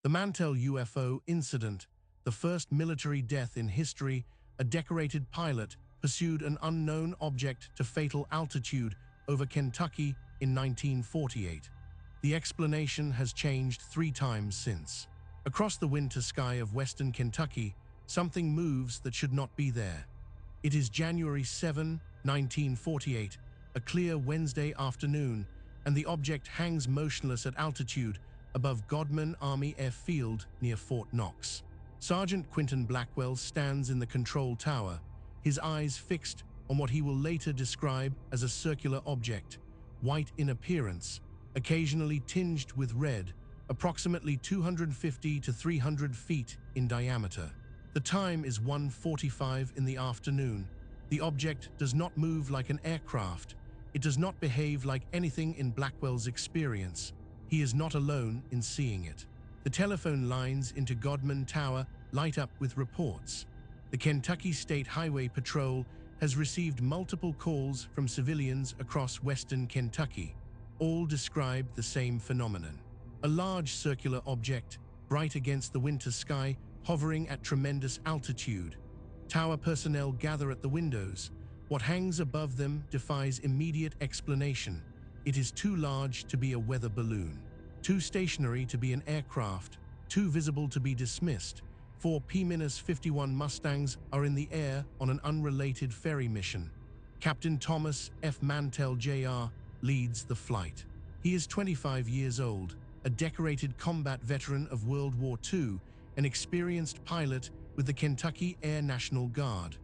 The Mantell UFO incident, the first military death in history, a decorated pilot pursued an unknown object to fatal altitude over Kentucky in 1948. The explanation has changed 3 times since. Across the winter sky of western Kentucky, something moves that should not be there. It is January 7, 1948, a clear Wednesday afternoon, and the object hangs motionless at altitude above Godman Army Airfield near Fort Knox. Sergeant Quinton Blackwell stands in the control tower, his eyes fixed on what he will later describe as a circular object, white in appearance, occasionally tinged with red, approximately 250 to 300 feet in diameter. The time is 1:45 in the afternoon. The object does not move like an aircraft. It does not behave like anything in Blackwell's experience. He is not alone in seeing it. The telephone lines into Godman Tower light up with reports. The Kentucky State Highway Patrol has received multiple calls from civilians across western Kentucky. All describe the same phenomenon. A large circular object, bright against the winter sky, hovering at tremendous altitude. Tower personnel gather at the windows. What hangs above them defies immediate explanation. It is too large to be a weather balloon, too stationary to be an aircraft, too visible to be dismissed. 4 P-51 Mustangs are in the air on an unrelated ferry mission. Captain Thomas F. Mantell Jr. leads the flight. He is 25 years old, a decorated combat veteran of World War II, an experienced pilot with the Kentucky Air National Guard.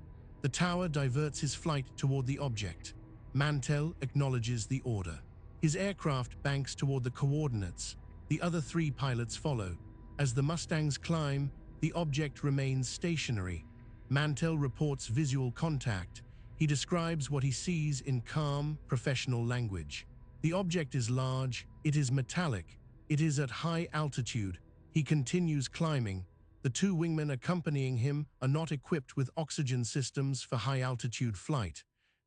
The tower diverts his flight toward the object. Mantell acknowledges the order. His aircraft banks toward the coordinates. The other 3 pilots follow. As the Mustangs climb, the object remains stationary. Mantell reports visual contact. He describes what he sees in calm, professional language. The object is large, it is metallic, it is at high altitude. He continues climbing. The 2 wingmen accompanying him are not equipped with oxygen systems for high-altitude flight.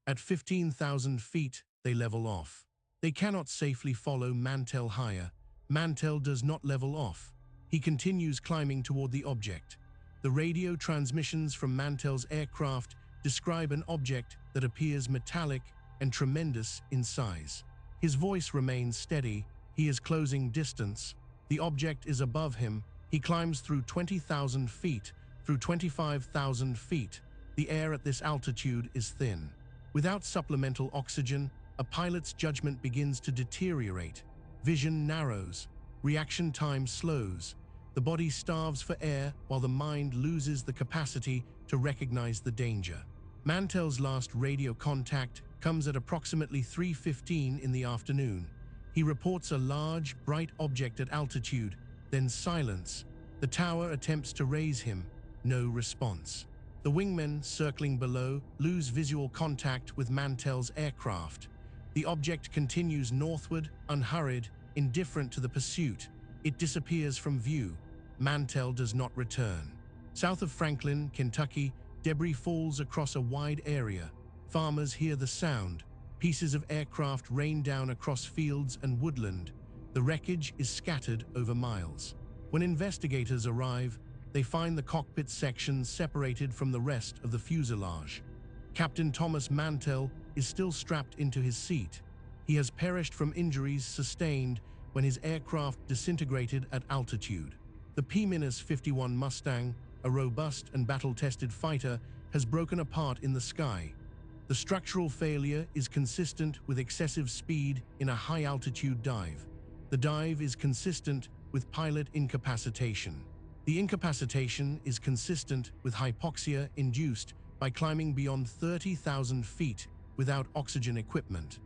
At 15,000 feet, they level off. They cannot safely follow Mantell higher. Mantell does not level off. He continues climbing toward the object. The radio transmissions from Mantell's aircraft describe an object that appears metallic and tremendous in size. His voice remains steady. He is closing distance. The object is above him. He climbs through 20,000 feet, through 25,000 feet. The air at this altitude is thin. Without supplemental oxygen, a pilot's judgment begins to deteriorate. Vision narrows. Reaction time slows. The body starves for air while the mind loses the capacity to recognize the danger. Mantell's last radio contact comes at approximately 3:15 in the afternoon. He reports a large, bright object at altitude, then silence. The tower attempts to raise him. No response. The wingmen circling below lose visual contact with Mantell's aircraft. The object continues northward, unhurried, indifferent to the pursuit. It disappears from view. Mantell does not return. South of Franklin, Kentucky, debris falls across a wide area. Farmers hear the sound. Pieces of aircraft rain down across fields and woodland. The wreckage is scattered over miles. When investigators arrive, they find the cockpit section separated from the rest of the fuselage. Captain Thomas Mantell is still strapped into his seat. He has perished from injuries sustained when his aircraft disintegrated at altitude. The P-51 Mustang, a robust and battle-tested fighter, has broken apart in the sky. The structural failure is consistent with excessive speed in a high-altitude dive. The dive is consistent with pilot incapacitation. The incapacitation is consistent with hypoxia induced by climbing beyond 30,000 feet without oxygen equipment.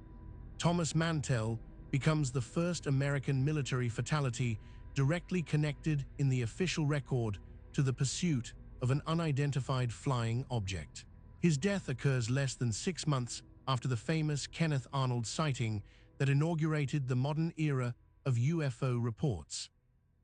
Thomas Mantell becomes the first American military fatality directly connected in the official record to the pursuit of an unidentified flying object. His death occurs less than 6 months after the famous Kenneth Arnold sighting that inaugurated the modern era of UFO reports.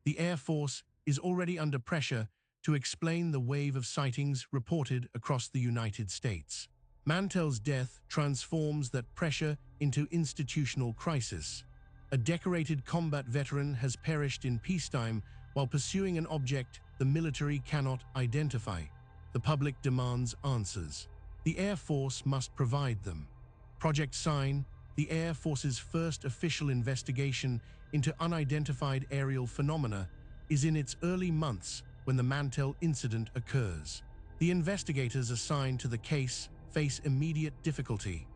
The Air Force is already under pressure to explain the wave of sightings reported across the United States. Mantell's death transforms that pressure into institutional crisis. A decorated combat veteran has perished in peacetime While pursuing an object the military cannot identify, the public demands answers. The Air Force must provide them. Project Sign, the Air Force's first official investigation into unidentified aerial phenomena, is in its early months when the Mantell incident occurs. The investigators assigned to the case face immediate difficulty.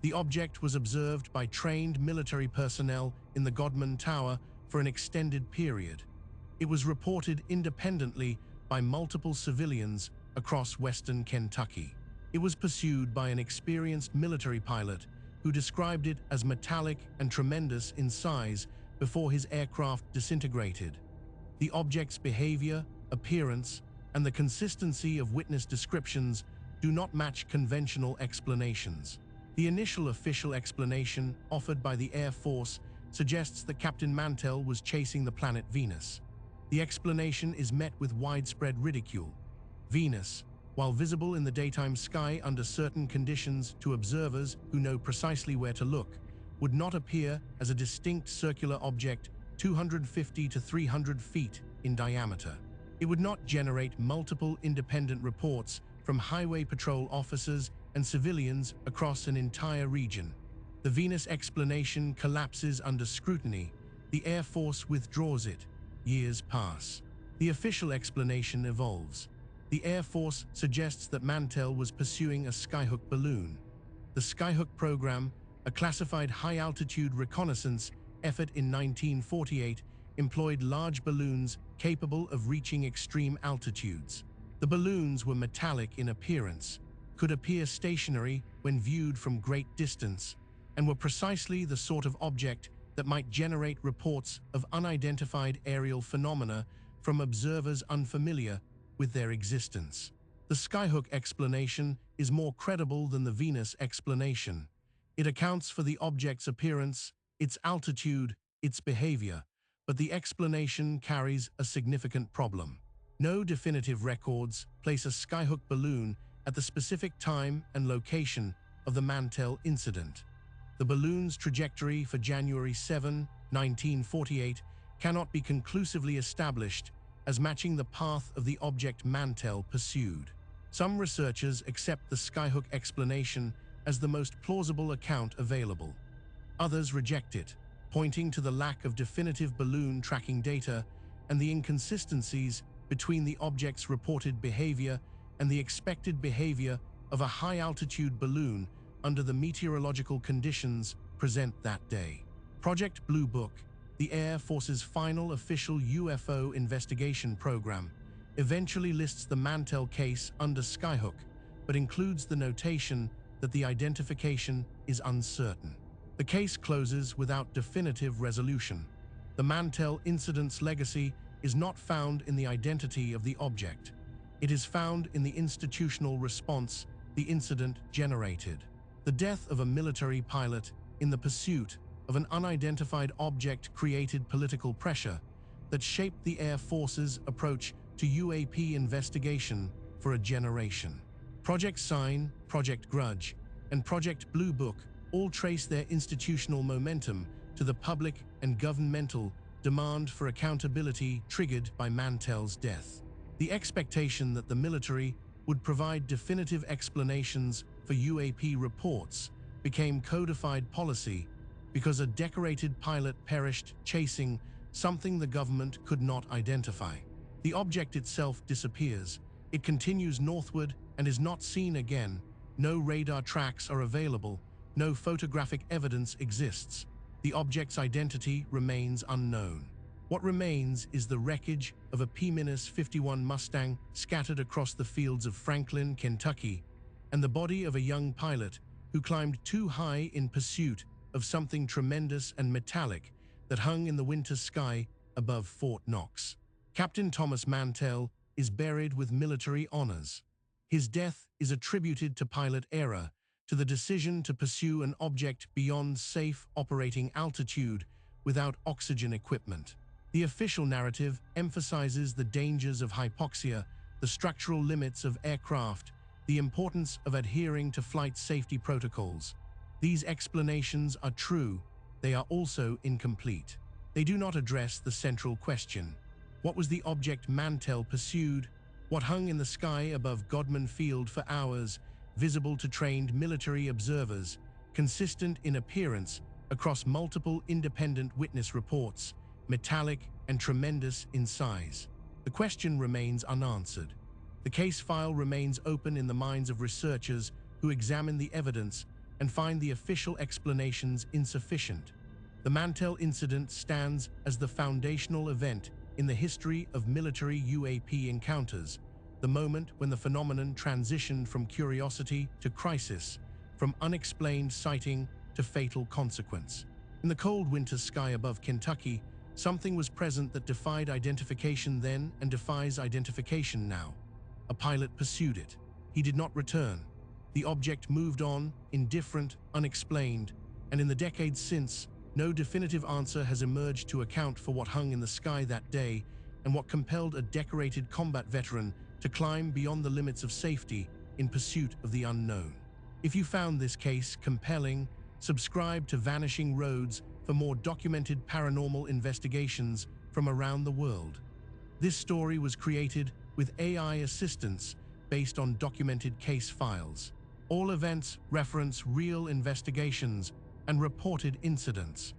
The object was observed by trained military personnel in the Godman Tower for an extended period. It was reported independently by multiple civilians across western Kentucky. It was pursued by an experienced military pilot who described it as metallic and tremendous in size before his aircraft disintegrated. The object's behavior, appearance, and the consistency of witness descriptions do not match conventional explanations. The initial official explanation offered by the Air Force suggests that Captain Mantell was chasing the planet Venus. The explanation is met with widespread ridicule. Venus, while visible in the daytime sky under certain conditions to observers who know precisely where to look, would not appear as a distinct circular object 250 to 300 feet in diameter. It would not generate multiple independent reports from highway patrol officers and civilians across an entire region. The Venus explanation collapses under scrutiny. The Air Force withdraws it. Years pass. The official explanation evolves. The Air Force suggests that Mantell was pursuing a skyhook balloon. The Skyhook program, a classified high-altitude reconnaissance effort in 1948, employed large balloons capable of reaching extreme altitudes. The balloons were metallic in appearance, could appear stationary when viewed from great distance, and were precisely the sort of object that might generate reports of unidentified aerial phenomena from observers unfamiliar with their existence. The Skyhook explanation is more credible than the Venus explanation. It accounts for the object's appearance, its altitude, its behavior, but the explanation carries a significant problem. No definitive records place a skyhook balloon at the specific time and location of the Mantell incident. The balloon's trajectory for January 7, 1948 cannot be conclusively established as matching the path of the object Mantell pursued. Some researchers accept the skyhook explanation as the most plausible account available. Others reject it, pointing to the lack of definitive balloon tracking data and the inconsistencies between the object's reported behavior and the expected behavior of a high-altitude balloon under the meteorological conditions present that day. Project Blue Book, the Air Force's final official UFO investigation program, eventually lists the Mantell case under Skyhook, but includes the notation that the identification is uncertain. The case closes without definitive resolution. The Mantell incident's legacy is not found in the identity of the object. It is found in the institutional response the incident generated. The death of a military pilot in the pursuit of an unidentified object created political pressure that shaped the Air Force's approach to UAP investigation for a generation. Project Sign, Project Grudge, and Project Blue Book all trace their institutional momentum to the public and governmental demand for accountability triggered by Mantell's death. The expectation that the military would provide definitive explanations for UAP reports became codified policy because a decorated pilot perished chasing something the government could not identify. The object itself disappears. It continues northward and is not seen again. No radar tracks are available. No photographic evidence exists. The object's identity remains unknown. What remains is the wreckage of a P-51 Mustang scattered across the fields of Franklin, Kentucky, and the body of a young pilot who climbed too high in pursuit of something tremendous and metallic that hung in the winter sky above Fort Knox. Captain Thomas Mantell is buried with military honors. His death is attributed to pilot error, to the decision to pursue an object beyond safe operating altitude without oxygen equipment. The official narrative emphasizes the dangers of hypoxia, the structural limits of aircraft, the importance of adhering to flight safety protocols. These explanations are true, they are also incomplete. They do not address the central question. What was the object Mantell pursued? What hung in the sky above Godman Field for hours, visible to trained military observers, consistent in appearance across multiple independent witness reports, metallic and tremendous in size? The question remains unanswered. The case file remains open in the minds of researchers who examine the evidence and find the official explanations insufficient. The Mantell incident stands as the foundational event in the history of military UAP encounters, the moment when the phenomenon transitioned from curiosity to crisis, from unexplained sighting to fatal consequence. In the cold winter sky above Kentucky, something was present that defied identification then and defies identification now. A pilot pursued it. He did not return. The object moved on, indifferent, unexplained, and in the decades since, no definitive answer has emerged to account for what hung in the sky that day and what compelled a decorated combat veteran to climb beyond the limits of safety in pursuit of the unknown. If you found this case compelling, subscribe to Vanishing Roads for more documented paranormal investigations from around the world. This story was created with AI assistance based on documented case files. All events reference real investigations and reported incidents.